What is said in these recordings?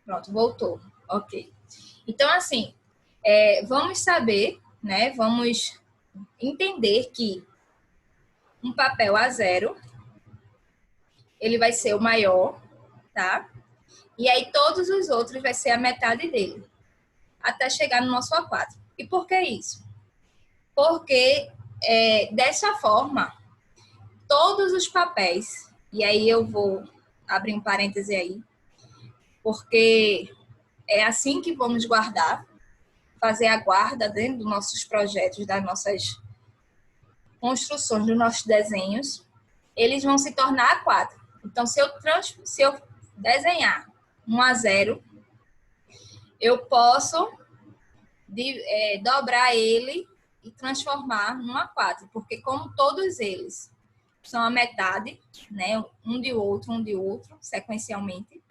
Pronto, voltou. Ok. Então, assim, vamos saber, né? Vamos entender que um papel A0, ele vai ser o maior, tá? E aí todos os outros vai ser a metade dele, até chegar no nosso A4. E por que isso? Porque dessa forma, todos os papéis, e aí eu vou abrir um parêntese aí, porque é assim que vamos guardar, fazer a guarda dentro dos nossos projetos, das nossas construções, dos nossos desenhos, eles vão se tornar A4. Então, se eu desenhar um A0, eu posso dobrar ele e transformar num A4, porque como todos eles são a metade, né, um de outro, sequencialmente,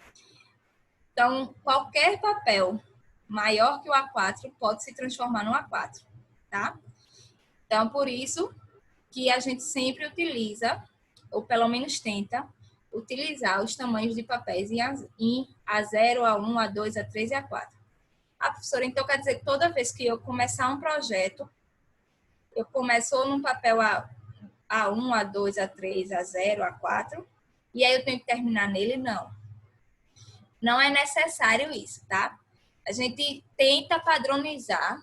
então qualquer papel maior que o A4 pode se transformar no A4, tá? Então, por isso que a gente sempre utiliza, ou pelo menos tenta, utilizar os tamanhos de papéis em A0, A1, A2, A3 e A4. Ah, professora, então quer dizer que toda vez que eu começar um projeto, eu começo ou num papel A1, A2, A3, A0, A4, e aí eu tenho que terminar nele? Não. Não é necessário isso, tá? A gente tenta padronizar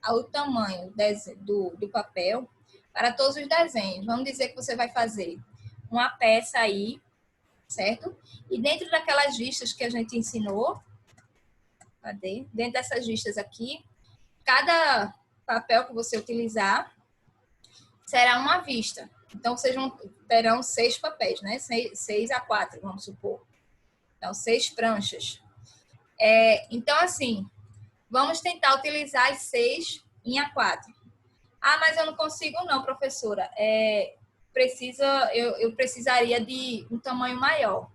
o tamanho do papel para todos os desenhos. Vamos dizer que você vai fazer uma peça aí, certo? E dentro daquelas vistas que a gente ensinou, cadê? Dentro dessas vistas aqui, cada papel que você utilizar será uma vista. Então, terão 6 papéis, né? 6 A4, vamos supor. Então, 6 pranchas. Então, assim, vamos tentar utilizar as 6 em A4. Ah, mas eu não consigo não, professora. Eu precisaria de um tamanho maior.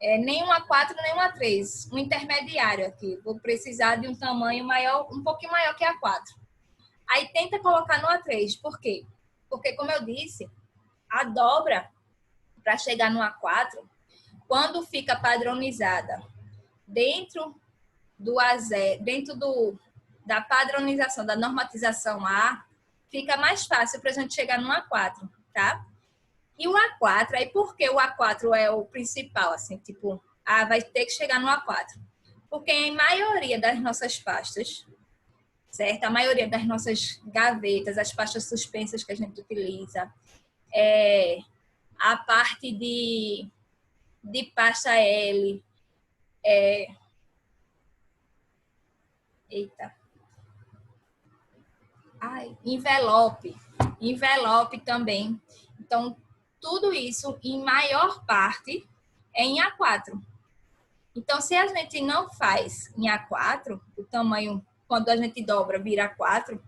Nem um A4, nem um A3. Um intermediário aqui. Vou precisar de um tamanho maior, um pouquinho maior que A4. Aí tenta colocar no A3. Por quê? Porque, como eu disse, a dobra para chegar no A4, quando fica padronizada dentro do A0, da padronização, da normatização A, fica mais fácil para a gente chegar no A4, tá? E o A4, aí por que o A4 é o principal, assim, tipo, vai ter que chegar no A4? Porque em maioria das nossas pastas, certo? A maioria das nossas gavetas, as pastas suspensas que a gente utiliza, a parte de pasta L, envelope também. Então, tudo isso, em maior parte, é em A4. Então, se a gente não faz em A4, o tamanho, quando a gente dobra, vira A4,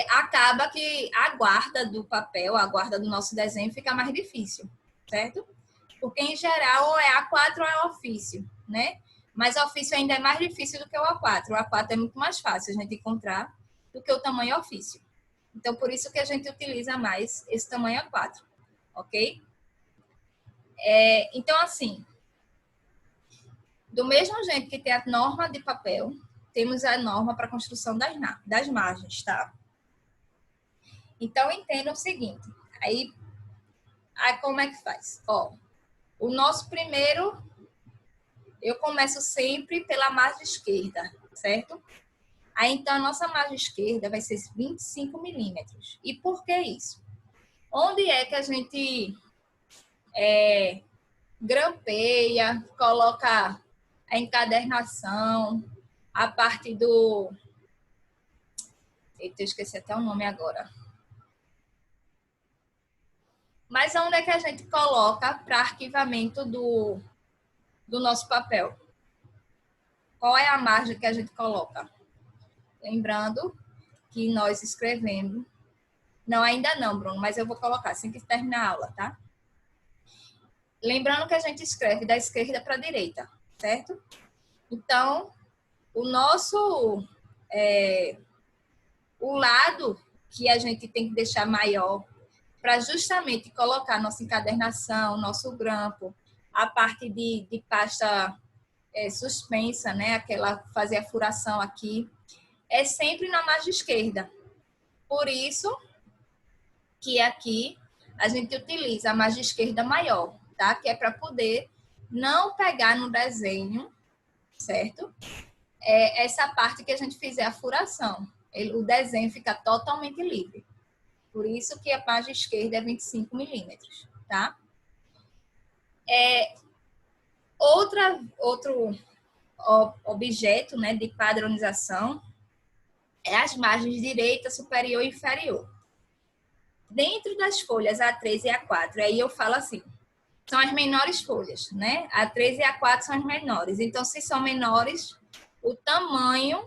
acaba que a guarda do papel, a guarda do nosso desenho fica mais difícil, certo? Porque, em geral, ou é A4 ou é ofício, né? Mas ofício ainda é mais difícil do que o A4. O A4 é muito mais fácil a gente encontrar do que o tamanho ofício. Então, por isso que a gente utiliza mais esse tamanho A4, ok? Então, assim, do mesmo jeito que tem a norma de papel, temos a norma para a construção das margens, tá? Então, entenda o seguinte, aí como é que faz? Ó, o nosso primeiro, eu começo sempre pela margem esquerda, certo? Aí, então, a nossa margem esquerda vai ser 25 milímetros. E por que isso? Onde é que a gente grampeia, coloca a encadernação, a parte do... Eita, eu esqueci até o nome agora. Mas onde é que a gente coloca para arquivamento do nosso papel? Qual é a margem que a gente coloca? Lembrando que nós escrevemos... Não, ainda não, Bruno, mas eu vou colocar assim que terminar a aula, tá? Lembrando que a gente escreve da esquerda para a direita, certo? Então, o nosso... o lado que a gente tem que deixar maior para justamente colocar nossa encadernação, nosso grampo, a parte de pasta suspensa, né? Aquela fazer a furação aqui, é sempre na margem esquerda. Por isso que aqui a gente utiliza a margem esquerda maior, tá? Que é para poder não pegar no desenho, certo? Essa parte que a gente fizer a furação. O desenho fica totalmente livre. Por isso que a margem esquerda é 25 milímetros, tá? Outro objeto, né, de padronização é as margens direita, superior e inferior. Dentro das folhas A3 e A4, aí eu falo assim, são as menores folhas, né? A3 e A4 são as menores. Então, se são menores, o tamanho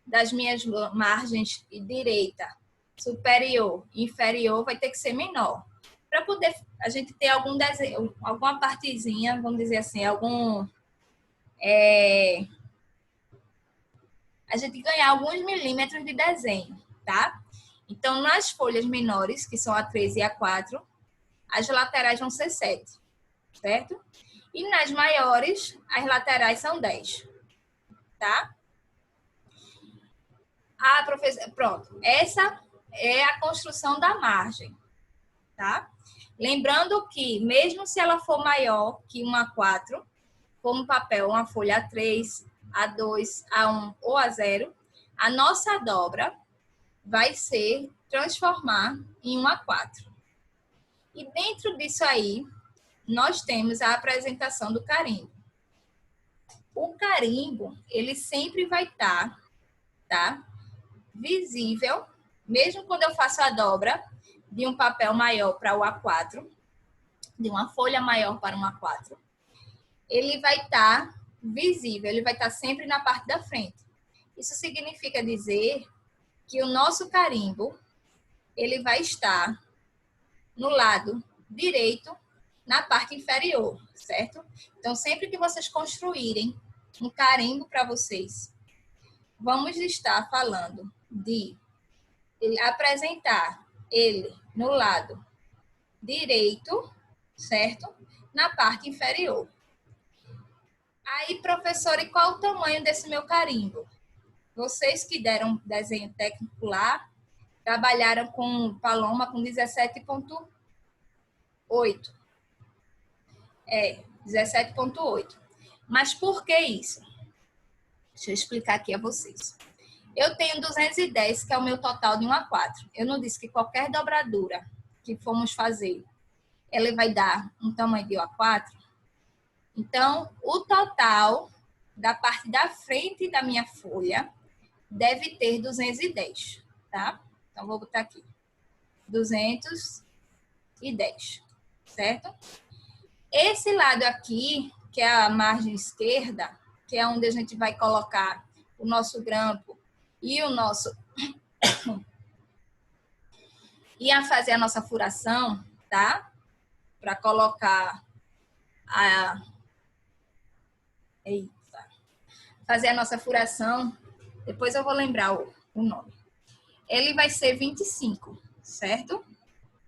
das minhas margens direita, superior e inferior vai ter que ser menor. Para poder a gente ter algum desenho, alguma partezinha, vamos dizer assim, a gente ganhar alguns milímetros de desenho, tá? Então, nas folhas menores, que são A3 e A4, as laterais vão ser 7, certo? E nas maiores, as laterais são 10, tá? Ah, professora, pronto. Essa é a construção da margem, tá? Lembrando que, mesmo se ela for maior que uma A4, como papel, uma folha A3, A2, A1 ou A0, a nossa dobra vai ser transformar em uma A4. E dentro disso aí, nós temos a apresentação do carimbo. O carimbo, ele sempre vai estar, tá, visível, mesmo quando eu faço a dobra de um papel maior para o A4, de uma folha maior para uma A4, ele vai estar visível, ele vai estar sempre na parte da frente. Isso significa dizer que o nosso carimbo, ele vai estar no lado direito, na parte inferior, certo? Então, sempre que vocês construírem um carimbo para vocês, vamos estar falando de apresentar ele no lado direito, certo? Na parte inferior. Aí, professora, e qual o tamanho desse meu carimbo? Vocês que deram desenho técnico lá, trabalharam com Paloma com 17,8. 17,8. Mas por que isso? Deixa eu explicar aqui a vocês. Eu tenho 210, que é o meu total de 1 a 4. Eu não disse que qualquer dobradura que formos fazer, ela vai dar um tamanho de 1 a 4. Então, o total da parte da frente da minha folha deve ter 210, tá? Então, vou botar aqui. 210, certo? Esse lado aqui, que é a margem esquerda, que é onde a gente vai colocar o nosso grampo e o nosso... ia fazer a nossa furação, tá? Para colocar a... Eita. Fazer a nossa furação, depois eu vou lembrar o nome. Ele vai ser 25, certo?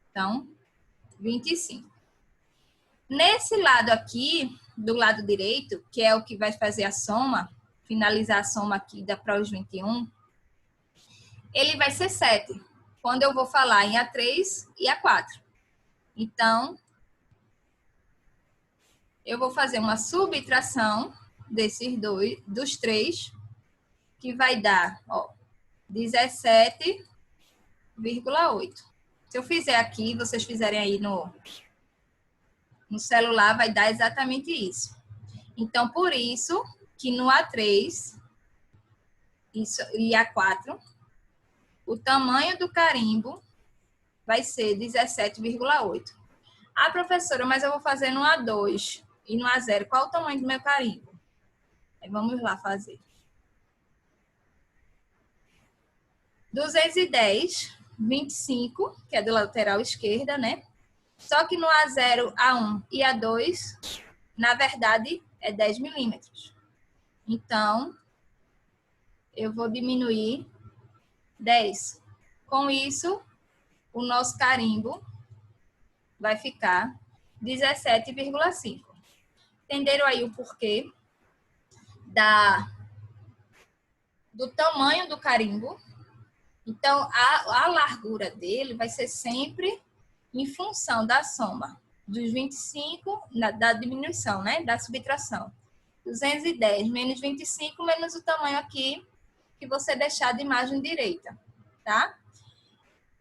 Então, 25. Nesse lado aqui, do lado direito, que é o que vai fazer a soma, finalizar a soma aqui da para os 21, ele vai ser 7, quando eu vou falar em A3 e A4. Então, eu vou fazer uma subtração desses dois, dos 3, que vai dar, ó, 17,8. Se eu fizer aqui, vocês fizerem aí no celular, vai dar exatamente isso. Então, por isso que no A3 e A4, o tamanho do carimbo vai ser 17,8. Ah, professora, mas eu vou fazer no A2 e no A0. Qual o tamanho do meu carimbo? Aí vamos lá fazer. 210, 25, que é do lateral esquerda, né? Só que no A0, A1 e A2, na verdade, é 10 milímetros. Então, eu vou diminuir 10. Com isso, o nosso carimbo vai ficar 17,5. Entenderam aí o porquê do tamanho do carimbo? Então, a largura dele vai ser sempre em função da soma dos 25, da diminuição, né? Da subtração. 210 menos 25 menos o tamanho aqui que você deixar de margem direita, tá?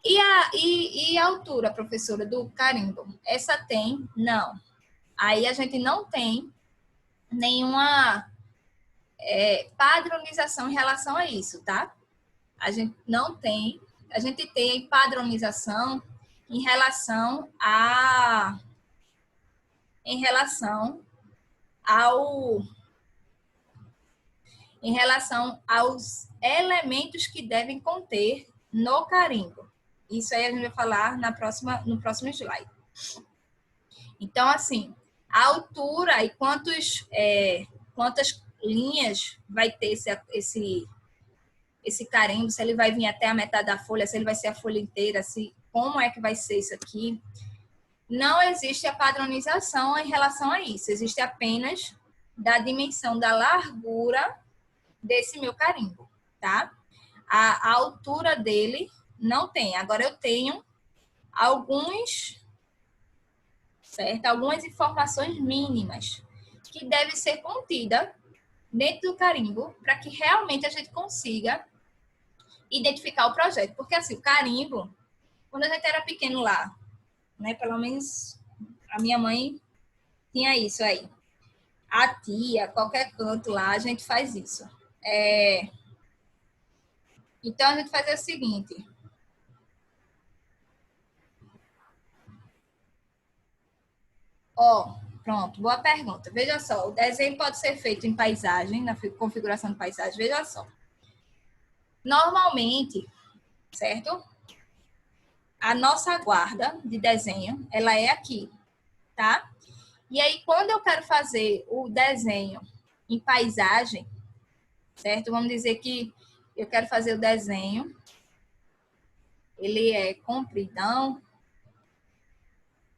E a altura, professora, do carimbo? Essa tem? Não. Aí a gente não tem nenhuma padronização em relação a isso, tá? A gente não tem, a gente tem padronização em relação aos elementos que devem conter no carimbo. Isso aí a gente vai falar no próximo slide. Então, assim, a altura e quantas linhas vai ter esse carimbo, se ele vai vir até a metade da folha, se ele vai ser a folha inteira, como é que vai ser isso aqui. Não existe a padronização em relação a isso. Existe apenas da dimensão da largura desse meu carimbo, tá? A altura dele não tem. Agora eu tenho algumas informações mínimas que devem ser contidas dentro do carimbo para que realmente a gente consiga identificar o projeto. Porque assim, o carimbo, quando a gente era pequeno lá, né, pelo menos a minha mãe tinha isso aí. A tia, qualquer canto lá, a gente faz isso. Então, a gente faz o seguinte. Pronto, boa pergunta. Veja só, o desenho pode ser feito em paisagem, na configuração de paisagem. Veja só. Normalmente, certo? A nossa guarda de desenho, ela é aqui, tá? E aí, quando eu quero fazer o desenho em paisagem, certo? Vamos dizer que eu quero fazer o desenho, ele é compridão,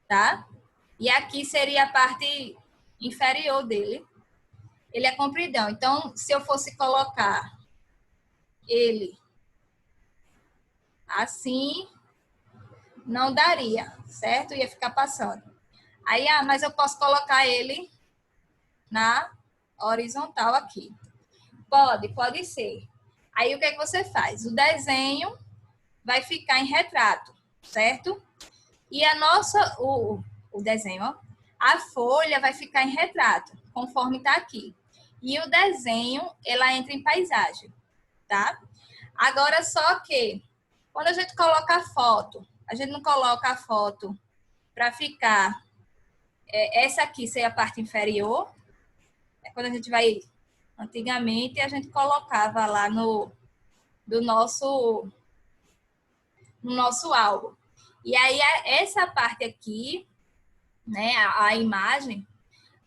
tá? E aqui seria a parte inferior dele. Ele é compridão. Então, se eu fosse colocar ele assim, não daria, certo? Ia ficar passando. Aí, mas eu posso colocar ele na horizontal aqui. Pode ser. Aí, o que é que você faz? O desenho vai ficar em retrato, certo? E o desenho, ó, a folha vai ficar em retrato, conforme está aqui. E o desenho, ela entra em paisagem, tá? Agora, só que, quando a gente coloca a foto, a gente não coloca a foto para ficar... essa aqui ser a parte inferior. Quando a gente vai... Antigamente, a gente colocava lá no nosso álbum. E aí, essa parte aqui, né, a imagem,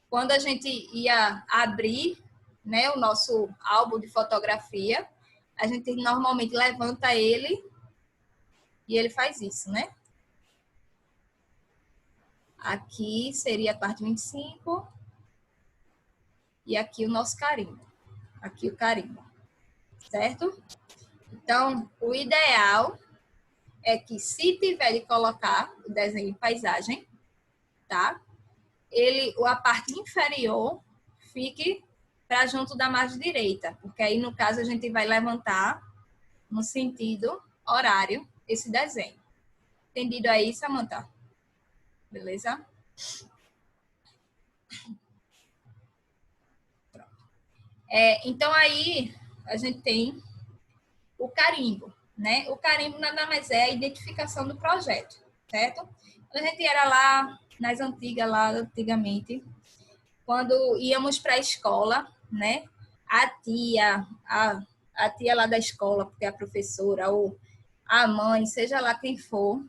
quando a gente ia abrir, né, o nosso álbum de fotografia, a gente normalmente levanta ele e ele faz isso, né? Aqui seria a parte 25 e aqui o nosso carimbo. Aqui o carimbo, certo? Então, o ideal é que, se tiver de colocar o desenho em paisagem, tá? A parte inferior fique para junto da margem direita, porque aí, no caso, a gente vai levantar no sentido horário esse desenho. Entendido aí, Samantha? Beleza? Então, aí, a gente tem o carimbo, né? O carimbo nada mais é a identificação do projeto, certo? Quando a gente era lá, antigamente, quando íamos para a escola, né? A tia lá da escola, porque é a professora, ou a mãe, seja lá quem for,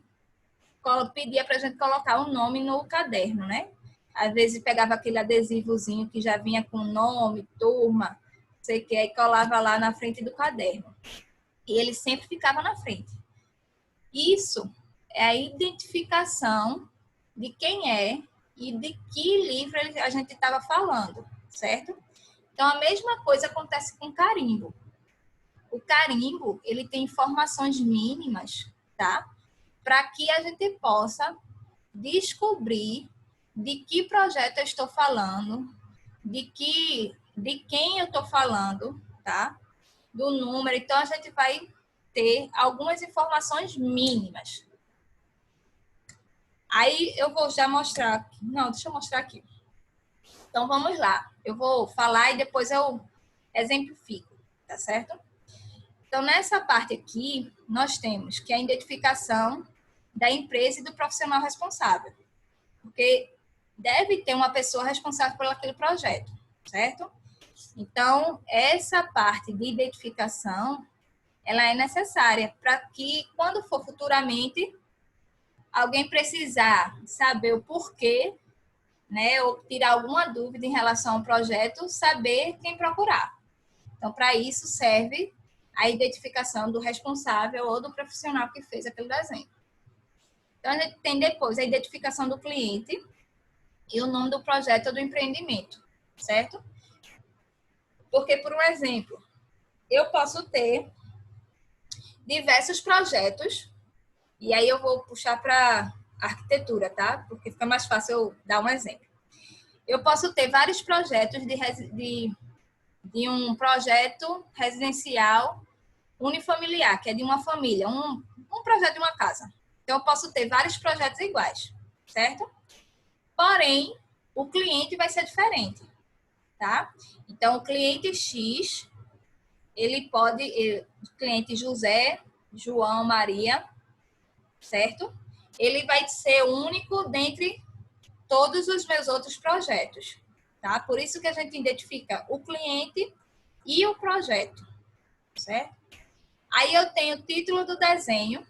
pedia para a gente colocar o nome no caderno, né? Às vezes pegava aquele adesivozinho que já vinha com nome, turma, sei que, aí colava lá na frente do caderno. E ele sempre ficava na frente. Isso é a identificação de quem é e de que livro a gente estava falando, certo? Então, a mesma coisa acontece com o carimbo. O carimbo, ele tem informações mínimas, tá? Para que a gente possa descobrir de que projeto eu estou falando, de quem eu estou falando, tá? Do número. Então, a gente vai ter algumas informações mínimas. Aí, eu vou já mostrar aqui. Não, deixa eu mostrar aqui. Então, vamos lá. Eu vou falar e depois eu exemplifico, tá certo? Então, nessa parte aqui, nós temos que a identificação da empresa e do profissional responsável. Porque deve ter uma pessoa responsável por aquele projeto, certo? Então, essa parte de identificação, ela é necessária para que, quando for futuramente, alguém precisar saber o porquê, né, ou tirar alguma dúvida em relação ao projeto, saber quem procurar. Então, para isso serve a identificação do responsável ou do profissional que fez aquele desenho. Então, a gente tem depois a identificação do cliente e o nome do projeto ou do empreendimento, certo? Porque, por um exemplo, eu posso ter diversos projetos, e aí eu vou puxar para arquitetura, tá? Porque fica mais fácil eu dar um exemplo. Eu posso ter vários projetos de um projeto residencial unifamiliar, que é de uma família, um projeto de uma casa. Então, eu posso ter vários projetos iguais, certo? Porém, o cliente vai ser diferente, tá? Então, o cliente X, o cliente José, João, Maria, certo? Ele vai ser único dentre todos os meus outros projetos, tá? Por isso que a gente identifica o cliente e o projeto, certo? Aí eu tenho o título do desenho,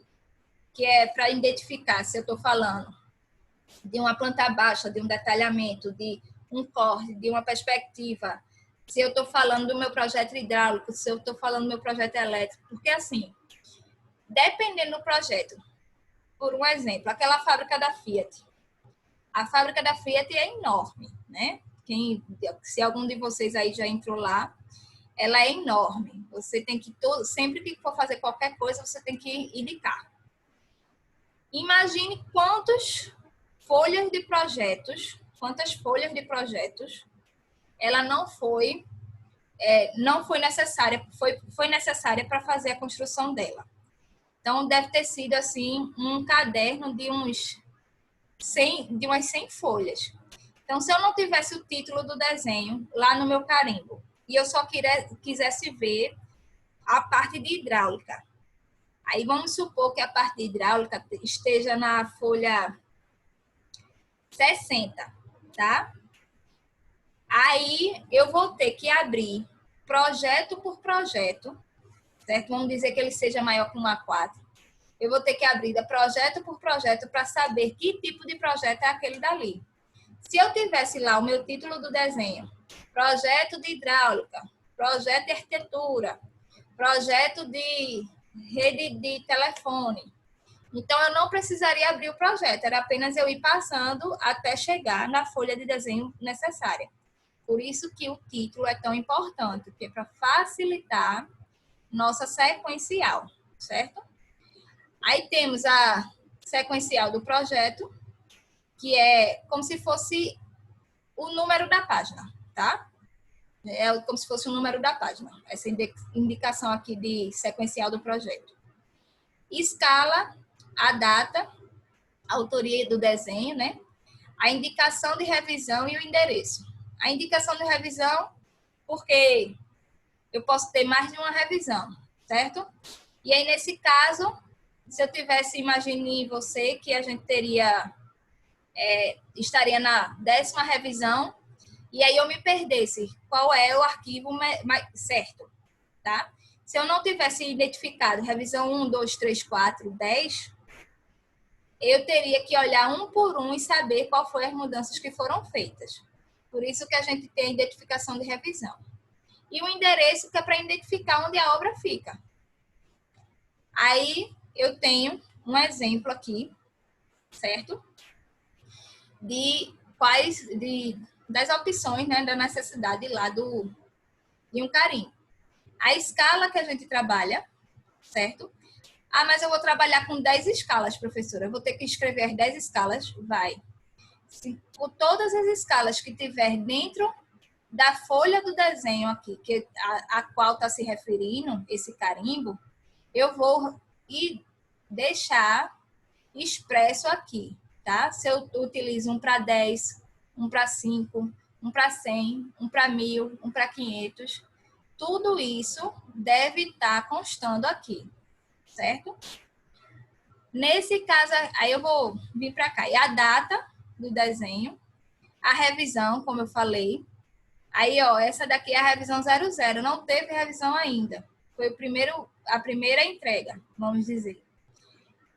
que é para identificar se eu estou falando de uma planta baixa, de um detalhamento, de um corte, de uma perspectiva, se eu estou falando do meu projeto hidráulico, se eu estou falando do meu projeto elétrico, porque assim, dependendo do projeto, por um exemplo, aquela fábrica da Fiat. A fábrica da Fiat é enorme, né? Se algum de vocês aí já entrou lá, ela é enorme. Você tem que, sempre que for fazer qualquer coisa, você tem que ir de carro. Imagine quantas folhas de projetos ela não foi necessária, foi necessária para fazer a construção dela. Então, deve ter sido assim um caderno de umas 100 folhas. Então, se eu não tivesse o título do desenho lá no meu carimbo e eu só quisesse ver a parte de hidráulica, aí vamos supor que a parte de hidráulica esteja na folha 60, tá? Aí eu vou ter que abrir projeto por projeto, certo? Vamos dizer que ele seja maior que um A4. Eu vou ter que abrir projeto por projeto para saber que tipo de projeto é aquele dali. Se eu tivesse lá o meu título do desenho, projeto de hidráulica, projeto de arquitetura, projeto de rede de telefone, então eu não precisaria abrir o projeto, era apenas eu ir passando até chegar na folha de desenho necessária. Por isso que o título é tão importante, porque é para facilitar nossa sequencial, certo? Aí temos a sequencial do projeto, que é como se fosse o número da página, tá? É como se fosse o número da página, essa indicação aqui de sequencial do projeto. Escala, a data, a autoria do desenho, né? A indicação de revisão e o endereço. A indicação de revisão, porque eu posso ter mais de uma revisão, certo? E aí, nesse caso, se eu tivesse, imagine você que a gente estaria na 10ª revisão, e aí eu me perdesse qual é o arquivo certo, tá? Se eu não tivesse identificado revisão 1, 2, 3, 4, 10, eu teria que olhar um por um e saber qual foi as mudanças que foram feitas. Por isso que a gente tem a identificação de revisão. E o endereço, que é para identificar onde a obra fica. Aí eu tenho um exemplo aqui, certo? De das opções, né, da necessidade lá de um carimbo. A escala que a gente trabalha, certo? Ah, mas eu vou trabalhar com 10 escalas, professora. Eu vou ter que escrever as 10 escalas? Vai. Se, por todas as escalas que tiver dentro da folha do desenho aqui, a qual está se referindo esse carimbo, eu vou deixar expresso aqui, tá? Se eu utilizo um para 10, um para 5, um para 100, um para 1000, um para 500, tudo isso deve estar constando aqui, certo? Nesse caso, aí eu vou vir para cá. E a data do desenho, a revisão, como eu falei. Aí, ó, essa daqui é a revisão 00. Não teve revisão ainda. Foi a primeira entrega, vamos dizer.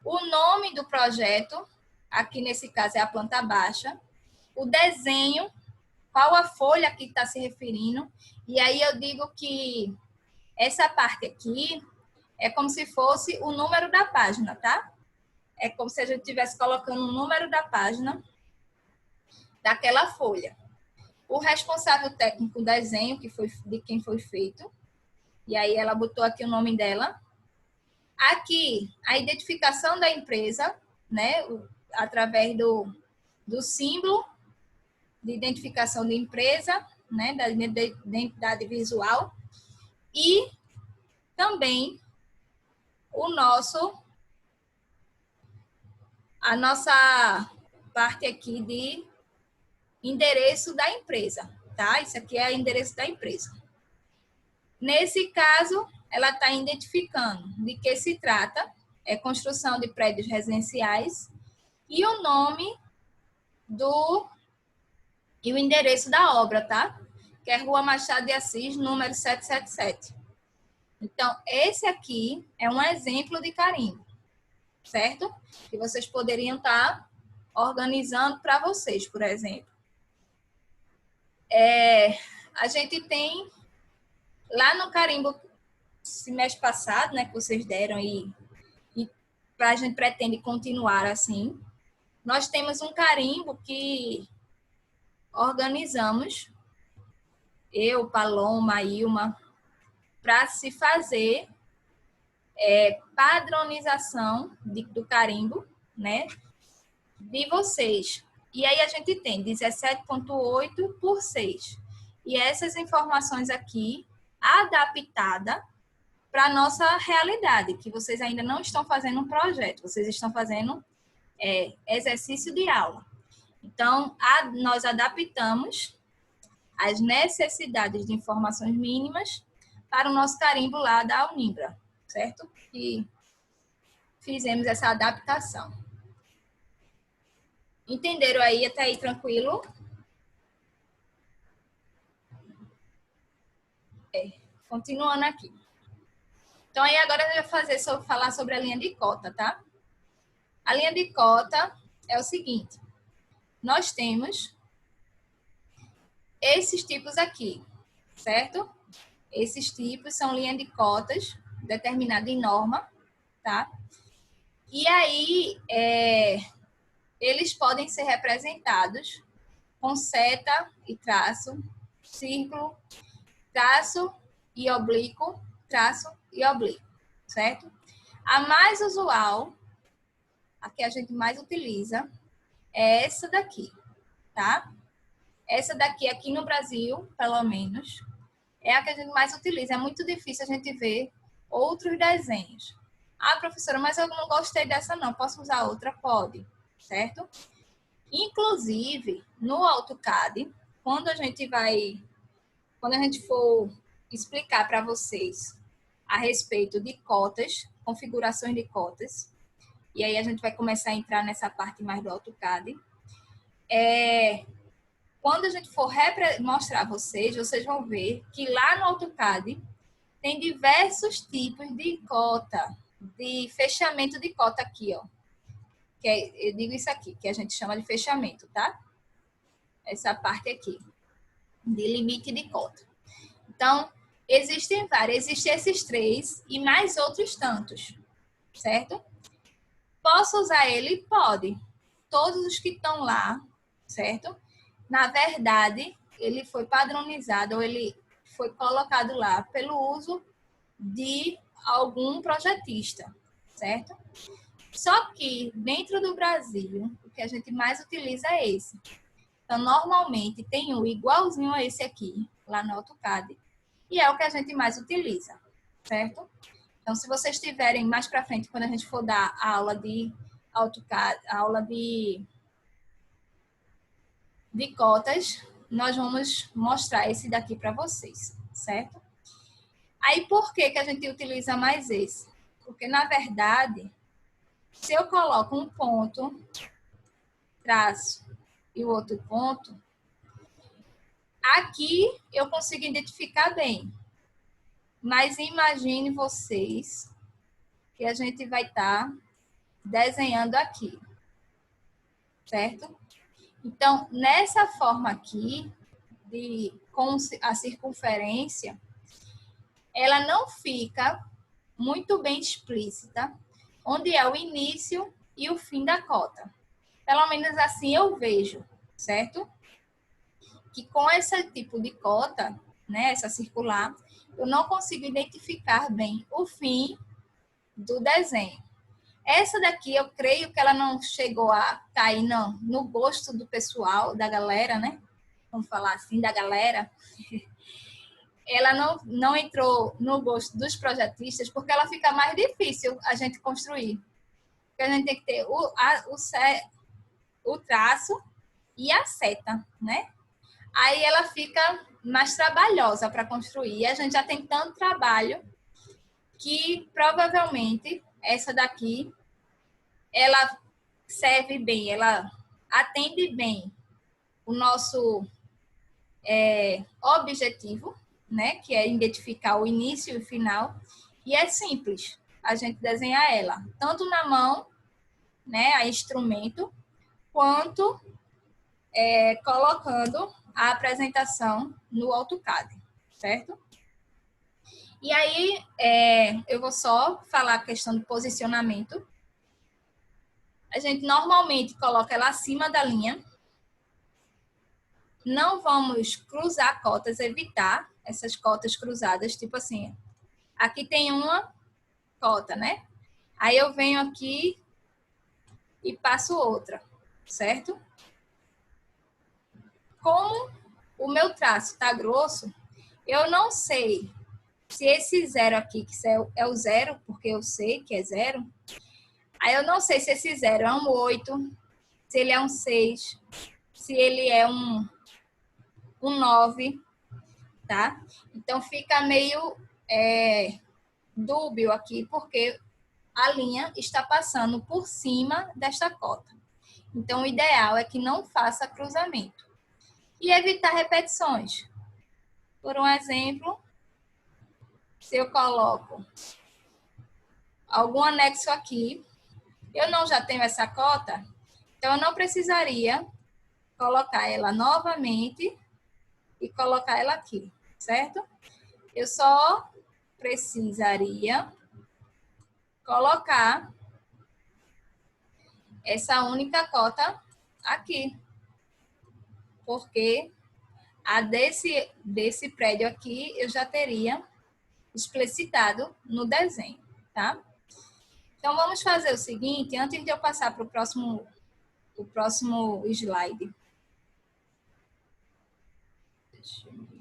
O nome do projeto, aqui nesse caso é a planta baixa. O desenho, qual a folha que está se referindo. E aí eu digo que essa parte aqui é como se fosse o número da página, tá? É como se a gente estivesse colocando o número da página daquela folha. O responsável técnico do desenho, que foi de quem foi feito. E aí ela botou aqui o nome dela. Aqui, a identificação da empresa, né? Através do símbolo de identificação de empresa, né? Da identidade visual. E também a nossa parte aqui de endereço da empresa, tá? Isso aqui é o endereço da empresa. Nesse caso, ela está identificando de que se trata, é construção de prédios residenciais, e o nome e o endereço da obra, tá? Que é Rua Machado de Assis, número 777. Então, esse aqui é um exemplo de carimbo, certo? Que vocês poderiam estar organizando para vocês, por exemplo. A gente tem lá no carimbo semestre passado, né, que vocês deram e a gente pretende continuar assim. Nós temos um carimbo que organizamos, eu, Paloma, Ilma, para se fazer padronização do carimbo, né, de vocês. E aí a gente tem 17,8 por 6. E essas informações aqui, adaptada para a nossa realidade, que vocês ainda não estão fazendo um projeto, vocês estão fazendo exercício de aula. Então, nós adaptamos as necessidades de informações mínimas para o nosso carimbo lá da Unimbra, certo? E fizemos essa adaptação. Entenderam aí? Até aí tranquilo? Continuando aqui. Então, aí agora eu vou falar sobre a linha de cota, tá? A linha de cota é o seguinte. Nós temos esses tipos aqui, certo? Esses tipos são linha de cotas determinada em norma, tá? E aí, eles podem ser representados com seta e traço, círculo, traço e oblíquo, traço e oblíquo, certo? A mais usual, a que a gente mais utiliza, é essa daqui, tá? Essa daqui, aqui no Brasil, pelo menos, é a que a gente mais utiliza. É muito difícil a gente ver outros desenhos. Ah, professora, mas eu não gostei dessa não. Posso usar outra? Pode, certo? Inclusive, no AutoCAD, quando a gente for explicar para vocês a respeito de cotas, configurações de cotas, e aí a gente vai começar a entrar nessa parte mais do AutoCAD, quando a gente for mostrar a vocês, vocês vão ver que lá no AutoCAD tem diversos tipos de cota, de fechamento de cota aqui, ó. Eu digo isso aqui, que a gente chama de fechamento, tá? Essa parte aqui, de limite de cota. Então, existem vários, existem esses 3 e mais outros tantos, certo? Posso usar ele? Pode. Todos os que estão lá, certo? na verdade, ele foi padronizado, ou ele foi colocado lá pelo uso de algum projetista, certo? Só que dentro do Brasil, o que a gente mais utiliza é esse. Então, normalmente tem um igualzinho a esse aqui, lá no AutoCAD, e é o que a gente mais utiliza, certo? Então, se vocês tiverem mais para frente, quando a gente for dar a aula de AutoCAD, a aula de cotas, nós vamos mostrar esse daqui para vocês, certo? Aí, por que que a gente utiliza mais esse? Porque, na verdade, se eu coloco um ponto, traço e o outro ponto, aqui eu consigo identificar bem. Mas imagine vocês que a gente vai estar desenhando aqui, certo? Então, nessa forma aqui, com a circunferência, ela não fica muito bem explícita, onde é o início e o fim da cota. Pelo menos assim eu vejo, certo? Que com esse tipo de cota, né, essa circular, eu não consigo identificar bem o fim do desenho. Essa daqui, eu creio que ela não chegou a cair não, no gosto do pessoal, da galera, né? Vamos falar assim, da galera. Ela não entrou no gosto dos projetistas, porque ela fica mais difícil a gente construir. Porque a gente tem que ter o traço e a seta, né? Aí ela fica mais trabalhosa para construir. E a gente já tem tanto trabalho que provavelmente essa daqui ela serve bem, ela atende bem o nosso objetivo, né? Que é identificar o início e o final. E é simples a gente desenhar ela, tanto na mão, né? A instrumento, quanto colocando a apresentação no AutoCAD, certo? E aí, eu vou só falar a questão do posicionamento. A gente normalmente coloca ela acima da linha. Não vamos cruzar cotas, evitar essas cotas cruzadas, tipo assim, aqui tem uma cota, né? Aí eu venho aqui e passo outra, certo? Como o meu traço tá grosso, eu não sei se esse zero aqui, que é o zero, porque eu sei que é zero, aí eu não sei se esse zero é um 8, se ele é um 6, se ele é um 9, tá? Então fica meio dúbio aqui, porque a linha está passando por cima desta cota. Então, o ideal é que não faça cruzamento. E evitar repetições. Por um exemplo, se eu coloco algum anexo aqui, eu não já tenho essa cota, então eu não precisaria colocar ela novamente e colocar ela aqui, certo? Eu só precisaria colocar essa única cota aqui, porque a desse prédio aqui eu já teria explicitado no desenho, tá? Então, vamos fazer o seguinte, antes de eu passar para o próximo slide. Deixa eu ver.